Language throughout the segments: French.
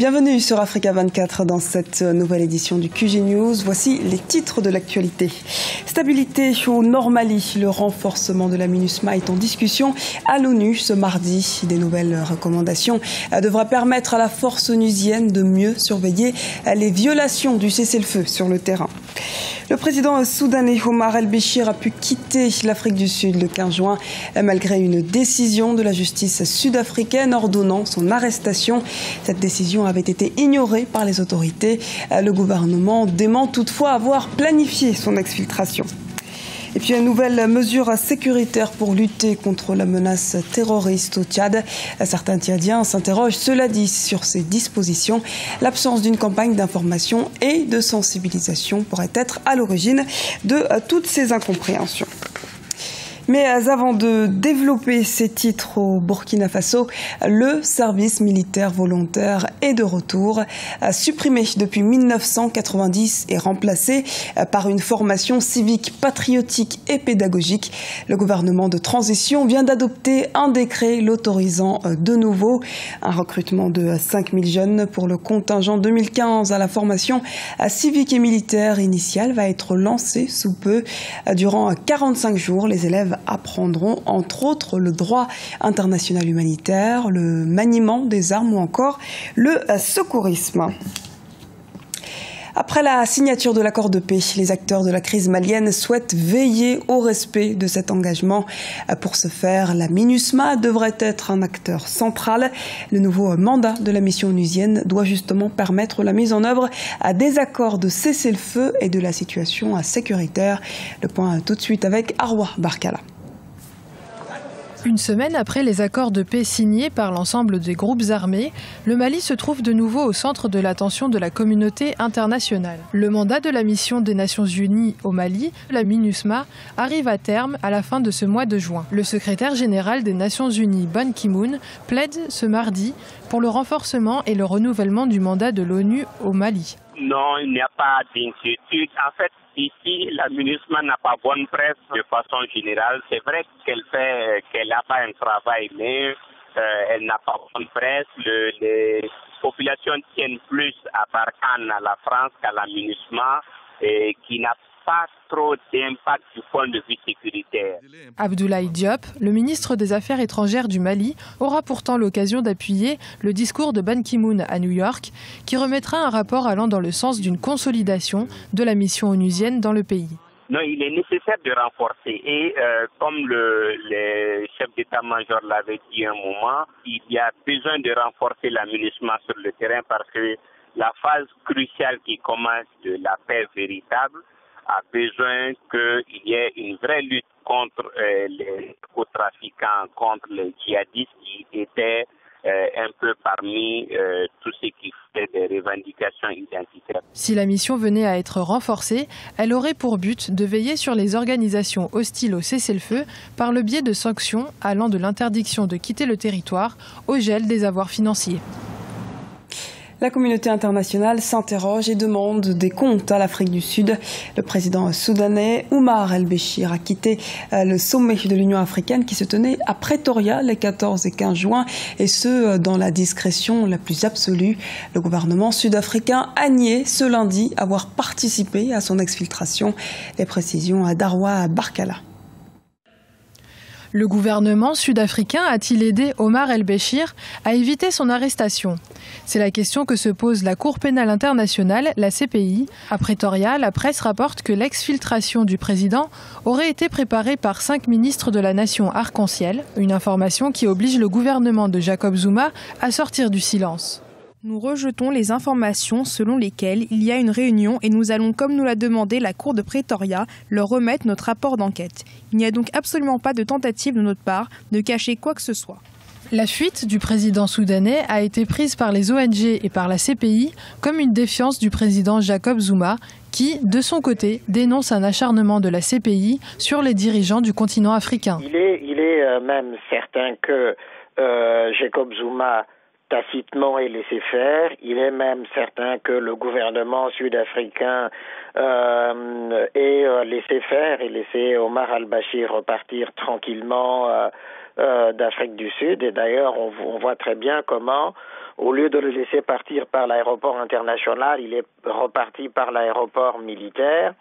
Bienvenue sur Africa 24 dans cette nouvelle édition du QG News. Voici les titres de l'actualité. Stabilité au Nord-Mali. Le renforcement de la MINUSMA est en discussion à l'ONU ce mardi. Des nouvelles recommandations devraient permettre à la force onusienne de mieux surveiller les violations du cessez-le-feu sur le terrain. Le président soudanais Omar el-Béchir a pu quitter l'Afrique du Sud le 15 juin malgré une décision de la justice sud-africaine ordonnant son arrestation. Cette décision avait été ignorée par les autorités. Le gouvernement dément toutefois avoir planifié son exfiltration. Et puis une nouvelle mesure sécuritaire pour lutter contre la menace terroriste au Tchad. Certains Tchadiens s'interrogent, cela dit, sur ces dispositions. L'absence d'une campagne d'information et de sensibilisation pourrait être à l'origine de toutes ces incompréhensions. Mais avant de développer ces titres au Burkina Faso, le service militaire volontaire est de retour. Supprimé depuis 1990 et remplacé par une formation civique, patriotique et pédagogique, le gouvernement de transition vient d'adopter un décret l'autorisant de nouveau. Un recrutement de 5000 jeunes pour le contingent 2015 à la formation civique et militaire initiale va être lancé sous peu. Durant 45 jours, les élèves apprendront entre autres le droit international humanitaire, le maniement des armes ou encore le secourisme. Après la signature de l'accord de paix, les acteurs de la crise malienne souhaitent veiller au respect de cet engagement. Pour ce faire, la MINUSMA devrait être un acteur central. Le nouveau mandat de la mission onusienne doit justement permettre la mise en œuvre des accords de cessez-le-feu et de la situation sécuritaire. Le point tout de suite avec Arwa Barkala. Une semaine après les accords de paix signés par l'ensemble des groupes armés, le Mali se trouve de nouveau au centre de l'attention de la communauté internationale. Le mandat de la mission des Nations Unies au Mali, la MINUSMA, arrive à terme à la fin de ce mois de juin. Le secrétaire général des Nations Unies, Ban Ki-moon, plaide ce mardi pour le renforcement et le renouvellement du mandat de l'ONU au Mali. Non, il n'y a pas d'inquiétude. En fait, ici, la MINUSMA n'a pas bonne presse de façon générale. C'est vrai qu'elle n'a pas un travail, mais elle n'a pas bonne presse. Les populations tiennent plus à Barkhane, à la France, qu'à la MINUSMA, qui n'a pas trop d'impact du point de vue sécuritaire. Abdoulaye Diop, le ministre des Affaires étrangères du Mali, aura pourtant l'occasion d'appuyer le discours de Ban Ki-moon à New York, qui remettra un rapport allant dans le sens d'une consolidation de la mission onusienne dans le pays. Non, il est nécessaire de renforcer et comme le chef d'état-major l'avait dit un moment, il y a besoin de renforcer la MINUSMA sur le terrain parce que la phase cruciale qui commence de la paix véritable a besoin qu'il y ait une vraie lutte contre les narcotrafiquants, contre les djihadistes qui étaient un peu parmi tous ceux qui faisaient des revendications identitaires. Si la mission venait à être renforcée, elle aurait pour but de veiller sur les organisations hostiles au cessez-le-feu par le biais de sanctions allant de l'interdiction de quitter le territoire au gel des avoirs financiers. La communauté internationale s'interroge et demande des comptes à l'Afrique du Sud. Le président soudanais Omar el-Béchir a quitté le sommet de l'Union africaine qui se tenait à Pretoria les 14 et 15 juin, et ce, dans la discrétion la plus absolue. Le gouvernement sud-africain a nié ce lundi avoir participé à son exfiltration. Les précisions à Darwa Barkala. Le gouvernement sud-africain a-t-il aidé Omar el-Béchir à éviter son arrestation? C'est la question que se pose la Cour pénale internationale, la CPI. À Pretoria, la presse rapporte que l'exfiltration du président aurait été préparée par 5 ministres de la nation arc-en-ciel, une information qui oblige le gouvernement de Jacob Zuma à sortir du silence. Nous rejetons les informations selon lesquelles il y a une réunion et nous allons, comme nous l'a demandé la Cour de Pretoria, leur remettre notre rapport d'enquête. Il n'y a donc absolument pas de tentative de notre part de cacher quoi que ce soit. La fuite du président soudanais a été prise par les ONG et par la CPI comme une défiance du président Jacob Zuma qui, de son côté, dénonce un acharnement de la CPI sur les dirigeants du continent africain. Il est même certain que Jacob Zuma tacitement est laissé faire. Il est même certain que le gouvernement sud-africain est laissé faire et laissé Omar al-Béchir repartir tranquillement d'Afrique du Sud. Et d'ailleurs, on voit très bien comment Au lieu de le laisser partir par l'aéroport international, il est reparti par l'aéroport militaire.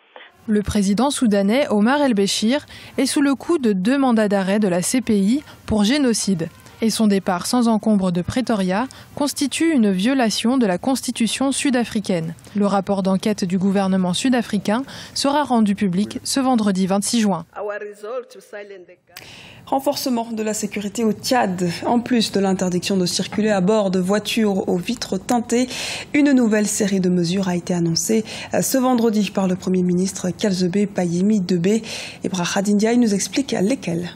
Le président soudanais Omar el-Béchir est sous le coup de 2 mandats d'arrêt de la CPI pour génocide. Et son départ sans encombre de Pretoria constitue une violation de la constitution sud-africaine. Le rapport d'enquête du gouvernement sud-africain sera rendu public ce vendredi 26 juin. Renforcement de la sécurité au Tchad. En plus de l'interdiction de circuler à bord de voitures aux vitres teintées, une nouvelle série de mesures a été annoncée ce vendredi par le Premier ministre Kalzebe Payemi Debé. Et Brahad Ndiaye nous explique lesquelles.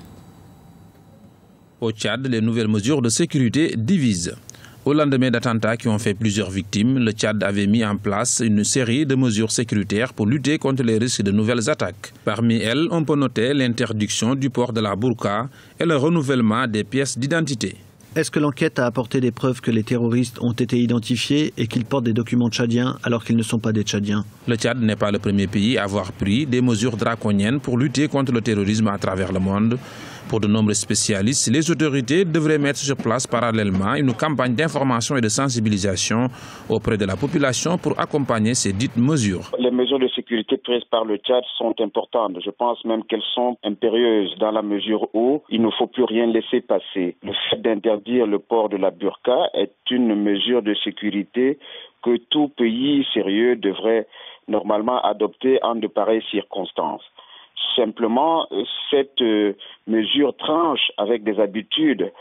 Au Tchad, les nouvelles mesures de sécurité divisent. Au lendemain d'attentats qui ont fait plusieurs victimes, le Tchad avait mis en place une série de mesures sécuritaires pour lutter contre les risques de nouvelles attaques. Parmi elles, on peut noter l'interdiction du port de la burqa et le renouvellement des pièces d'identité. Est-ce que l'enquête a apporté des preuves que les terroristes ont été identifiés et qu'ils portent des documents tchadiens alors qu'ils ne sont pas des Tchadiens? Le Tchad n'est pas le premier pays à avoir pris des mesures draconiennes pour lutter contre le terrorisme à travers le monde. Pour de nombreux spécialistes, les autorités devraient mettre sur place parallèlement une campagne d'information et de sensibilisation auprès de la population pour accompagner ces dites mesures. Les mesures de sécurité prises par le Tchad sont importantes. Je pense même qu'elles sont impérieuses dans la mesure où il ne faut plus rien laisser passer. Le fait d'interdire le port de la burqa est une mesure de sécurité que tout pays sérieux devrait normalement adopter en de pareilles circonstances. Simplement, cette mesure tranche avec des habitudes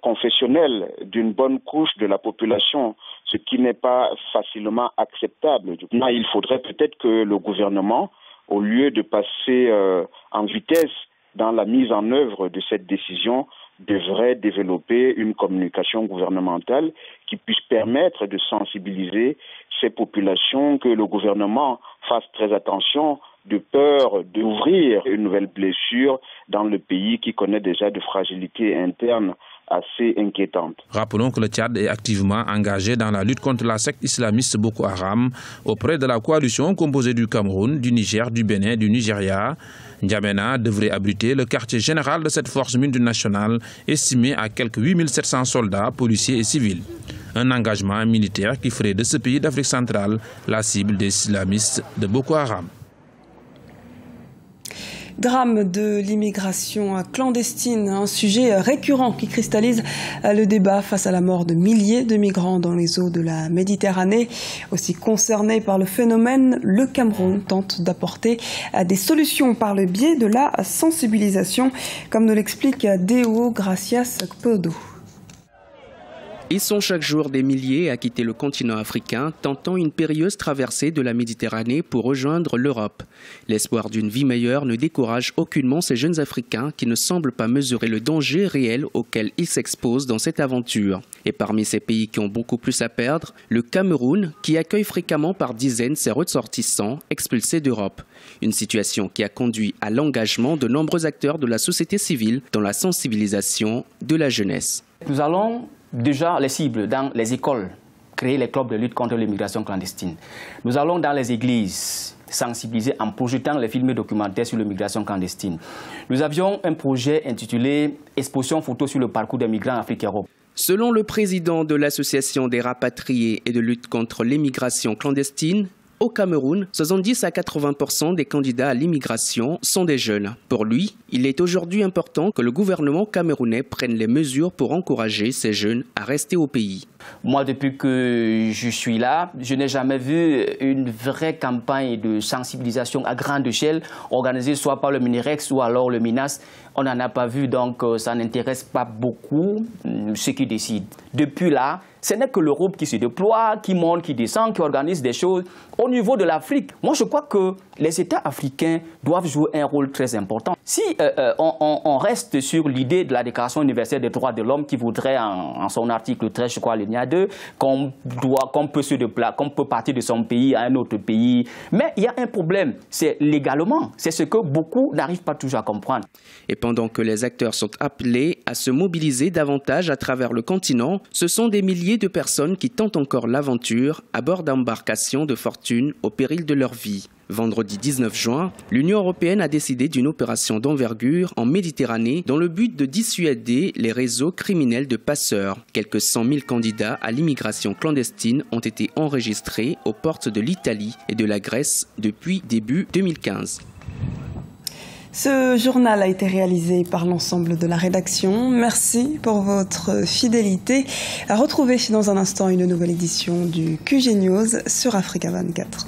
confessionnelles d'une bonne couche de la population, ce qui n'est pas facilement acceptable. Là, il faudrait peut-être que le gouvernement, au lieu de passer en vitesse dans la mise en œuvre de cette décision, devrait développer une communication gouvernementale qui puisse permettre de sensibiliser ces populations, que le gouvernement fasse très attention de peur d'ouvrir une nouvelle blessure dans le pays qui connaît déjà de fragilités internes assez inquiétantes. Rappelons que le Tchad est activement engagé dans la lutte contre la secte islamiste Boko Haram auprès de la coalition composée du Cameroun, du Niger, du Bénin et du Nigeria. N'Djamena devrait abriter le quartier général de cette force multinationale estimé à quelques 8700 soldats, policiers et civils. Un engagement militaire qui ferait de ce pays d'Afrique centrale la cible des islamistes de Boko Haram. Drame de l'immigration clandestine, un sujet récurrent qui cristallise le débat face à la mort de milliers de migrants dans les eaux de la Méditerranée. Aussi concerné par le phénomène, le Cameroun tente d'apporter des solutions par le biais de la sensibilisation, comme nous l'explique Deo Gracias Podo. Ils sont chaque jour des milliers à quitter le continent africain, tentant une périlleuse traversée de la Méditerranée pour rejoindre l'Europe. L'espoir d'une vie meilleure ne décourage aucunement ces jeunes Africains qui ne semblent pas mesurer le danger réel auquel ils s'exposent dans cette aventure. Et parmi ces pays qui ont beaucoup plus à perdre, le Cameroun, qui accueille fréquemment par dizaines ses ressortissants expulsés d'Europe. Une situation qui a conduit à l'engagement de nombreux acteurs de la société civile dans la sensibilisation de la jeunesse. Nous allons déjà les cibles dans les écoles, créer les clubs de lutte contre l'immigration clandestine. Nous allons dans les églises sensibiliser en projetant les films documentaires sur l'immigration clandestine. Nous avions un projet intitulé « Exposition photo sur le parcours des migrants Afrique-Europe ». Selon le président de l'Association des rapatriés et de lutte contre l'immigration clandestine, au Cameroun, 70 à 80% des candidats à l'immigration sont des jeunes. Pour lui, il est aujourd'hui important que le gouvernement camerounais prenne les mesures pour encourager ces jeunes à rester au pays. Moi, depuis que je suis là, je n'ai jamais vu une vraie campagne de sensibilisation à grande échelle organisée soit par le Minirex ou alors le MINAS. On n'en a pas vu, donc ça n'intéresse pas beaucoup ceux qui décident. Depuis là, ce n'est que l'Europe qui se déploie, qui monte, qui descend, qui organise des choses. Au niveau de l'Afrique, moi je crois que les États africains doivent jouer un rôle très important. Si on reste sur l'idée de la Déclaration universelle des droits de l'homme qui voudrait en son article 13, je crois, linéa 2, qu'on peut partir de son pays à un autre pays. Mais il y a un problème, c'est légalement. C'est ce que beaucoup n'arrivent pas toujours à comprendre. Et pendant que les acteurs sont appelés à se mobiliser davantage à travers le continent, ce sont des milliers de personnes qui tentent encore l'aventure à bord d'embarcations de fortune au péril de leur vie. Vendredi 19 juin, l'Union européenne a décidé d'une opération d'envergure en Méditerranée dans le but de dissuader les réseaux criminels de passeurs. Quelques 100 000 candidats à l'immigration clandestine ont été enregistrés aux portes de l'Italie et de la Grèce depuis début 2015. Ce journal a été réalisé par l'ensemble de la rédaction. Merci pour votre fidélité. À retrouver dans un instant une nouvelle édition du QG News sur Africa 24.